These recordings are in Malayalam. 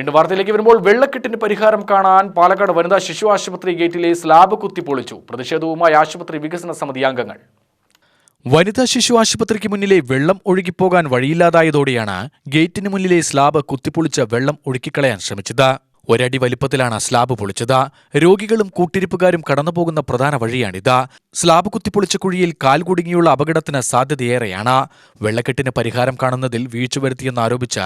വീണ്ടും വാർത്തയിലേക്ക് വരുമ്പോൾ വെള്ളക്കെട്ടിന് പരിഹാരം കാണാൻ പാലക്കാട് വനിതാ ശിശു ആശുപത്രി ഗേറ്റിലെ സ്ലാബ് കുത്തിപ്പൊളിച്ചു. പ്രതിഷേധവുമായി ആശുപത്രി വികസന സമിതി അംഗങ്ങൾ. വനിതാ ശിശു ആശുപത്രിക്ക് മുന്നിലെ വെള്ളം ഒഴുകിപ്പോകാൻ വഴിയില്ലാതായതോടെയാണ് ഗേറ്റിന് മുന്നിലെ സ്ലാബ് കുത്തിപ്പൊളിച്ച് വെള്ളം ഒഴുക്കിക്കളയാൻ ശ്രമിച്ചത്. ഒരടി വലിപ്പത്തിലാണ് സ്ലാബ് പൊളിച്ചത്. രോഗികളും കൂട്ടിരിപ്പുകാരും കടന്നുപോകുന്ന പ്രധാന വഴിയാണിത്. സ്ലാബ് കുത്തിപ്പൊളിച്ച കുഴിയിൽ കാൽ കുടുങ്ങിയുള്ള അപകടത്തിന് സാധ്യതയേറെയാണ്. വെള്ളക്കെട്ടിന് പരിഹാരം കാണുന്നതിൽ വീഴ്ച വരുത്തിയെന്നാരോപിച്ച്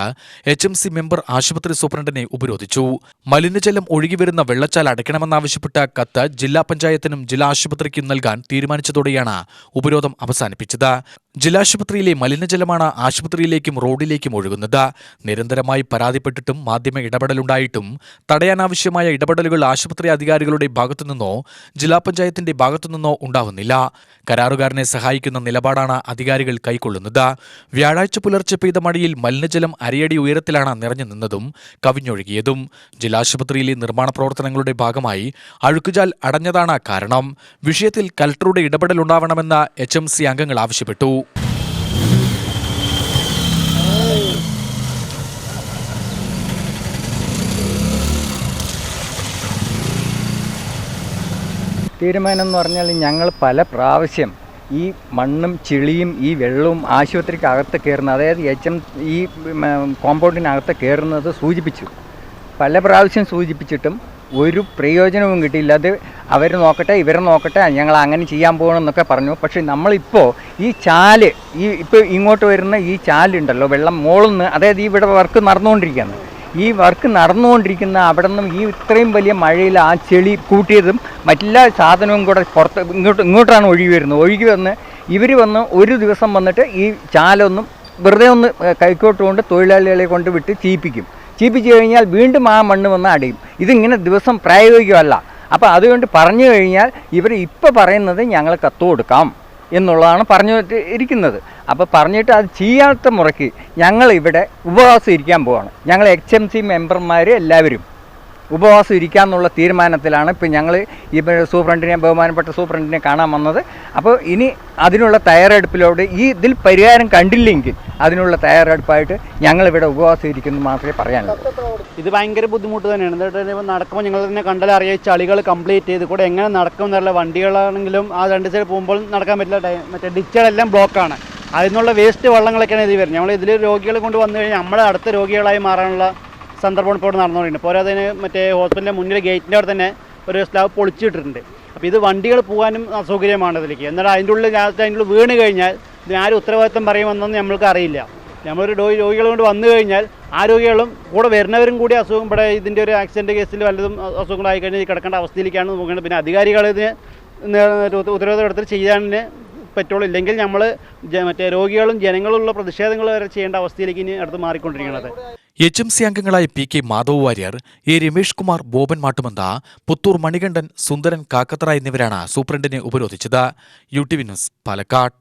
HMC മെമ്പർ ആശുപത്രി സൂപ്രണ്ടിനെ ഉപരോധിച്ചു. മലിനജലം ഒഴുകിവരുന്ന വെള്ളച്ചാൽ അടയ്ക്കണമെന്നാവശ്യപ്പെട്ട കത്ത് ജില്ലാ പഞ്ചായത്തിനും ജില്ലാ ആശുപത്രിക്കും നൽകാൻ തീരുമാനിച്ചതോടെയാണ് ഉപരോധം അവസാനിപ്പിച്ചത്. ജില്ലാശുപത്രിയിലെ മലിനജലമാണ് ആശുപത്രിയിലേക്കും റോഡിലേക്കും ഒഴുകുന്നത്. നിരന്തരമായി പരാതിപ്പെട്ടിട്ടും മാധ്യമ ഇടപെടലുണ്ടായിട്ടും തടയാനാവശ്യമായ ഇടപെടലുകൾ ആശുപത്രി അധികാരികളുടെ ഭാഗത്തുനിന്നോ ജില്ലാ പഞ്ചായത്തിന്റെ ഭാഗത്തുനിന്നോ ഉണ്ടാവുന്നില്ല. കരാറുകാരനെ സഹായിക്കുന്ന നിലപാടാണ് അധികാരികൾ കൈക്കൊള്ളുന്നത്. വ്യാഴാഴ്ച പുലർച്ചെ പെയ്ത മഴയിൽ മലിനജലം അരയടി ഉയരത്തിലാണ് നിറഞ്ഞു നിന്നതും കവിഞ്ഞൊഴുകിയതും. ജില്ലാശുപത്രിയിലെ നിർമ്മാണ പ്രവർത്തനങ്ങളുടെ ഭാഗമായി അഴുക്കുചാൽ അടഞ്ഞതാണ് കാരണം. വിഷയത്തിൽ കലക്ടറുടെ ഇടപെടലുണ്ടാവണമെന്ന് HMC അംഗങ്ങൾ ആവശ്യപ്പെട്ടു. തീരുമാനം എന്ന് പറഞ്ഞാൽ ഞങ്ങൾ പല പ്രാവശ്യം ഈ മണ്ണും ചെളിയും ഈ വെള്ളവും ആശുപത്രിക്കകത്ത് കയറുന്നത്, അതായത് ഈ കോമ്പൗണ്ടിനകത്ത് കയറുന്നത് സൂചിപ്പിച്ചു. പല പ്രാവശ്യം സൂചിപ്പിച്ചിട്ടും ഒരു പ്രയോജനവും കിട്ടിയില്ല. അത് അവർ നോക്കട്ടെ, ഇവർ നോക്കട്ടെ, ഞങ്ങൾ അങ്ങനെ ചെയ്യാൻ പോകണമെന്നൊക്കെ പറഞ്ഞു. പക്ഷേ നമ്മളിപ്പോൾ ഈ ചാല്, ഇപ്പോൾ ഇങ്ങോട്ട് വരുന്ന ഈ ചാലുണ്ടല്ലോ, വെള്ളം മുകളിൽ നിന്ന്, അതായത് ഈ ഇവിടെ വർക്ക് നടന്നുകൊണ്ടിരിക്കുകയാണ്. ഈ വർക്ക് നടന്നുകൊണ്ടിരിക്കുന്ന അവിടെ നിന്നും ഈ ഇത്രയും വലിയ മഴയിൽ ആ ചെളി കൂട്ടിയതും മറ്റെല്ലാ സാധനവും കൂടെ പുറത്ത് ഇങ്ങോട്ടാണ് ഒഴുകി വരുന്നത്. ഒഴുകി വന്ന് ഇവർ വന്ന് ഒരു ദിവസം വന്നിട്ട് ഈ ചാലൊന്നും വെറുതെ ഒന്ന് കൈക്കോട്ട് കൊണ്ട് തൊഴിലാളികളെ കൊണ്ട് വിട്ട് ചീപ്പിച്ച് കഴിഞ്ഞാൽ വീണ്ടും ആ മണ്ണ് വന്ന് അടയും. ഇതിങ്ങനെ ദിവസം പ്രായോഗികമല്ല. അപ്പോൾ അതുകൊണ്ട് പറഞ്ഞു കഴിഞ്ഞാൽ ഇവർ ഇപ്പോൾ പറയുന്നത് ഞങ്ങൾ കത്ത് കൊടുക്കാം എന്നുള്ളതാണ് പറഞ്ഞു ഇരിക്കുന്നത്. അപ്പോൾ പറഞ്ഞിട്ട് അത് ചെയ്യാത്ത മുറയ്ക്ക് ഞങ്ങളിവിടെ ഉപവാസം ഇരിക്കാൻ പോവാണ്. ഞങ്ങൾ HMC മെമ്പർമാർ എല്ലാവരും ഉപവാസം ഇരിക്കാമെന്നുള്ള തീരുമാനത്തിലാണ് ഇപ്പോൾ ഞങ്ങൾ ഈ ബഹുമാനപ്പെട്ട സൂപ്രണ്ടിനെ കാണാൻ വന്നത്. അപ്പോൾ ഇനി അതിനുള്ള തയ്യാറെടുപ്പിലോട് ഇതിൽ പരിഹാരം കണ്ടില്ലെങ്കിൽ അതിനുള്ള തയ്യാറെടുപ്പായിട്ട് ഞങ്ങളിവിടെ ഉപവാസം ഇരിക്കുന്നു മാത്രമേ പറയാനുള്ളൂ. ഇത് ഭയങ്കര ബുദ്ധിമുട്ട് തന്നെയാണ്. എന്നിട്ട് നടക്കുമ്പോൾ ഞങ്ങൾ തന്നെ കണ്ടാലറിയാം ചളികൾ കംപ്ലീറ്റ് ചെയ്ത് കൂടെ എങ്ങനെ നടക്കും എന്നുള്ള വണ്ടികളാണെങ്കിലും ആ രണ്ട് സൈഡ് പോകുമ്പോൾ നടക്കാൻ പറ്റില്ല. മറ്റേ ഡിച്ചുകളെല്ലാം ബ്ലോക്കാണ്. അതിനുള്ള വേസ്റ്റ് വെള്ളങ്ങളൊക്കെയാണ് ഇത് വരുന്നത്. നമ്മൾ ഇതിൽ രോഗികളെ കൊണ്ട് വന്നു കഴിഞ്ഞാൽ നമ്മുടെ അടുത്ത രോഗികളായി മാറാനുള്ള സന്ദർഭം ഇപ്പോൾ നടന്നുകൊണ്ടിരിക്കുന്നത്. പോരാതെ മറ്റേ ഹോസ്പിറ്റലിൻ്റെ മുന്നിൽ ഗേറ്റിൻ്റെ അവിടെ തന്നെ ഒരു സ്ലാബ് പൊളിച്ചിട്ടിട്ടുണ്ട്. അപ്പോൾ ഇത് വണ്ടികൾ പോകാനും അസൗകര്യമാണ് ഇതിലേക്ക്. എന്നാൽ അതിൻ്റെ ഉള്ളിൽ വീണ് കഴിഞ്ഞാൽ ഇതിനാരും ഉത്തരവാദിത്വം പറയുമെന്നൊന്നും നമ്മൾക്ക് അറിയില്ല. നമ്മളൊരു രോഗികൾ കൊണ്ട് വന്നു കഴിഞ്ഞാൽ ആ രോഗികളും കൂടെ വരുന്നവരും കൂടി അസുഖം, ഇവിടെ ഇതിൻ്റെ ഒരു ആക്സിഡൻറ്റ് കേസിൽ വല്ലതും അസുഖങ്ങളായി കഴിഞ്ഞാൽ കിടക്കേണ്ട അവസ്ഥയിലേക്കാണ് നോക്കേണ്ടത്. പിന്നെ അധികാരികൾ ഇതിന് ഉത്തരവാദിത്വം എടുത്തിട്ട് ചെയ്യാൻ പറ്റുള്ളൂ. ഇല്ലെങ്കിൽ നമ്മൾ മറ്റേ രോഗികളും ജനങ്ങളുള്ള പ്രതിഷേധങ്ങൾ വരെ ചെയ്യേണ്ട അവസ്ഥയിലേക്ക് ഇനി അടുത്ത് മാറിക്കൊണ്ടിരിക്കുന്നത്. HMC അംഗങ്ങളായ PK മാധവ് വാര്യർ, A രമേഷ് കുമാർ, ബോബൻ മാട്ടുമന്ത, പുത്തൂർ മണികണ്ഠൻ, സുന്ദരൻ കാക്കത്തറ എന്നിവരാണ് സൂപ്രണ്ടിനെ ഉപരോധിച്ചത്. UTV news, Palakkad.